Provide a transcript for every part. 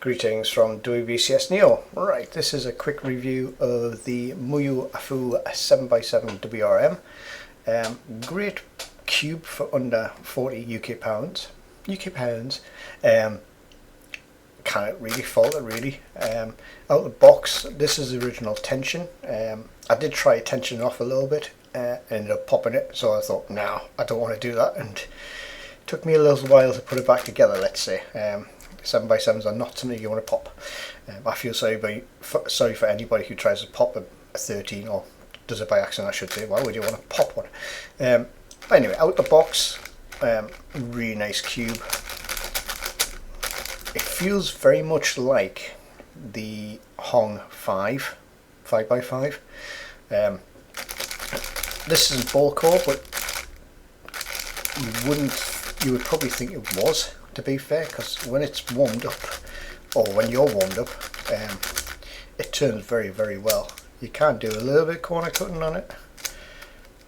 Greetings from WBCS Neo. Right, this is a quick review of the Moyu AoFu 7x7 WRM. Great cube for under 40 UK pounds. Can't really fault it really. Out of the box, this is the original tension. I did try tensioning off a little bit, ended up popping it, so I thought, no, I don't want to do that, and it took me a little while to put it back together, let's say. 7x7s are not something you want to pop. I feel sorry for anybody who tries to pop a 13, or does it by accident I should say. Why would you want to pop one? But anyway, out the box, really nice cube. It feels very much like the Hong 5x5. This isn't ball core, but you would probably think it was, to be fair, because when it's warmed up, or when you're warmed up, it turns very, very well. You can do a little bit of corner cutting on it,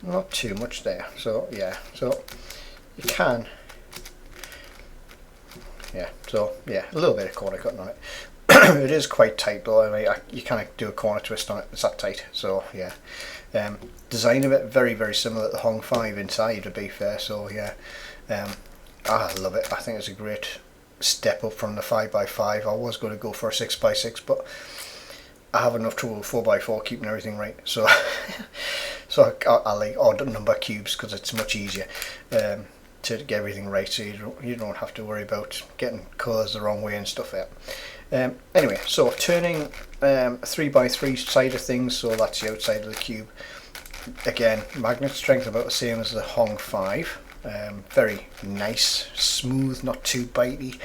not too much there, so yeah, so you can, a little bit of corner cutting on it. It is quite tight though. I mean, you can't do a corner twist on it, it's that tight, so yeah. Design of it very, very similar to the Hong 5 inside, to be fair, so yeah. I love it. I think it's a great step up from the 5x5. I was going to go for a 6x6, but I have enough trouble with 4x4 keeping everything right, so I like odd number cubes because it's much easier to get everything right, so you don't have to worry about getting colours the wrong way and stuff like that. Anyway, so turning 3x3 side of things, so that's the outside of the cube. Again, magnet strength about the same as the Hong 5. Very nice, smooth, not too bitey.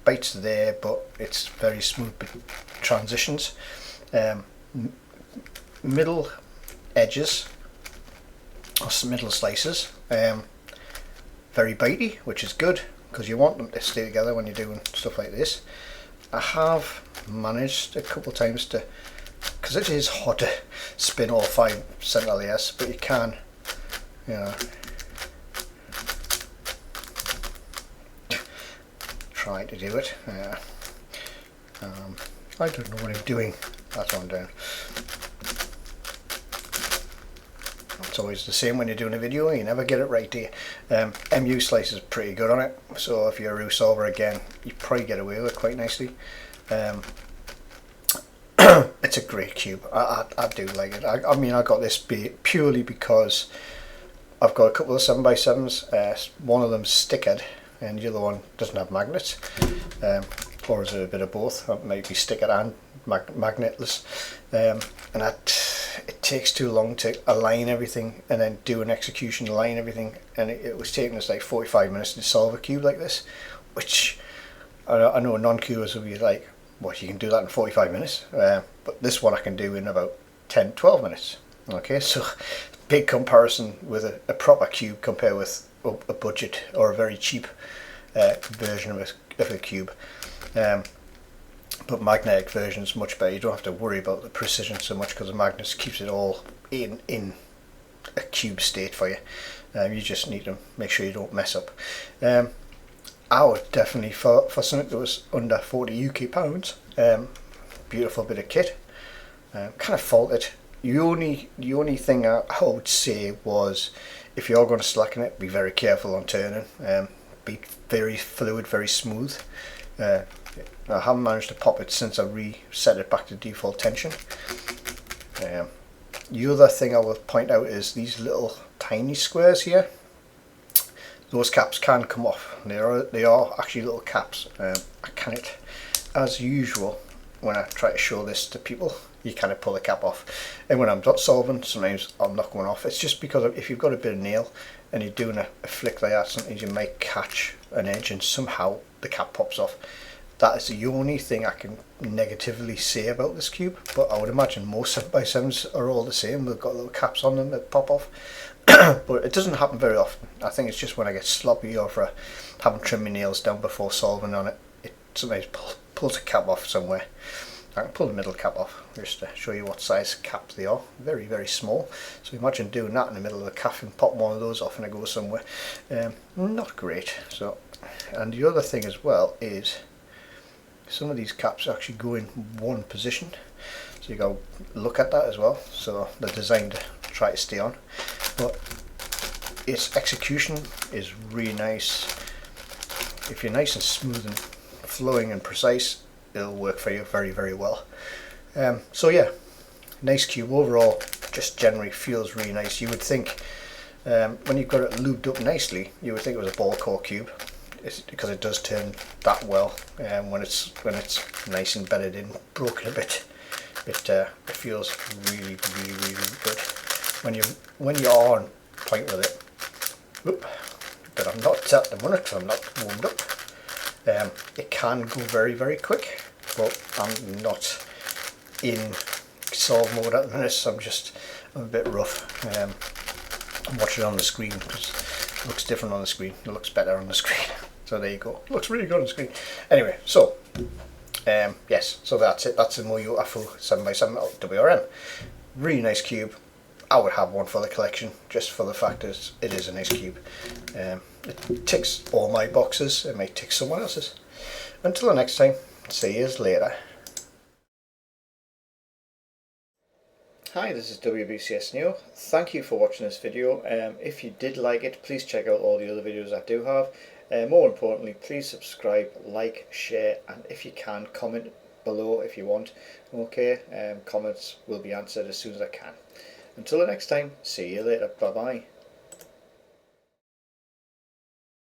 Bites there, but it's very smooth transitions. Middle edges, or middle slices, very bitey, which is good because you want them to stay together when you're doing stuff like this. I have managed a couple of times to, because it is hard to spin all 5 center layers, but you can, you know, try to do it. I don't know what I'm doing. That's what I'm doing. It's always the same when you're doing a video, you never get it right, do you? MU slice is pretty good on it, so if you're a roux solver again, you probably get away with it quite nicely. It's a great cube. I do like it. I mean, I got this purely because I've got a couple of 7x7s. One of them's stickered and the other one doesn't have magnets, or is it a bit of both? Maybe stickered and magnetless, and it takes too long to align everything and then do an execution, align everything, and it was taking us like 45 minutes to solve a cube like this, which I know non-cubers will be like, what, you can do that in 45 minutes, but this one I can do in about 10-12 minutes. Okay, so big comparison with a proper cube compared with a budget or a very cheap version of a cube. But magnetic version is much better. You don't have to worry about the precision so much because the magnet keeps it all in a cube state for you. You just need to make sure you don't mess up. I would definitely, for something that was under 40 UK pounds, beautiful bit of kit. Kind of fault it. The only thing I would say was, if you're going to slacken it, be very careful on turning. Be very fluid, very smooth. I haven't managed to pop it since I reset it back to default tension. The other thing I will point out is these little tiny squares here. Those caps can come off. They are actually little caps. I can't, as usual, when I try to show this to people, you kind of pull the cap off, and when I'm not solving, sometimes I'll knock one off. It's just because if you've got a bit of nail and you're doing a flick like that, sometimes you might catch an edge and somehow the cap pops off. That is the only thing I can negatively say about this cube, but I would imagine most 7x7s are all the same. They've got little caps on them that pop off. But it doesn't happen very often. I think it's just when I get sloppy or for haven't trimmed my nails down before solving on it, it sometimes pulls a cap off somewhere. I can pull the middle cap off just to show you what size caps they are. Very, very small. So imagine doing that in the middle of the calf and pop one of those off and it goes somewhere. Not great. So, and the other thing as well is some of these caps actually go in one position, so you got to look at that as well. So they're designed to try to stay on, but its execution is really nice. If you're nice and smooth and flowing and precise, it'll work for you very, very well. So yeah, nice cube overall. Just generally feels really nice. You would think when you've got it lubed up nicely, you would think it was a ball core cube, because it does turn that well. When it's nice and bedded in, broken a bit, it feels really, really, really good when you are on point with it. Oop, but I'm not at the minute, so I'm not warmed up. It can go very, very quick, but I'm not in solve mode at the minute, so I'm a bit rough. I'm watching it on the screen because it looks different on the screen. It looks better on the screen. So there you go. It looks really good on the screen. Anyway, so yes, so that's it. That's a Moyu AoFu 7x7 WRM. Really nice cube. I would have one for the collection, just for the fact that it is a nice cube. It ticks all my boxes. It may tick someone else's. Until the next time, see you later. Hi, this is WBCS Neo. Thank you for watching this video. If you did like it, please check out all the other videos I do have. More importantly, please subscribe, like, share, and if you can, comment below if you want. Okay, comments will be answered as soon as I can. Until the next time, see you later. Bye bye.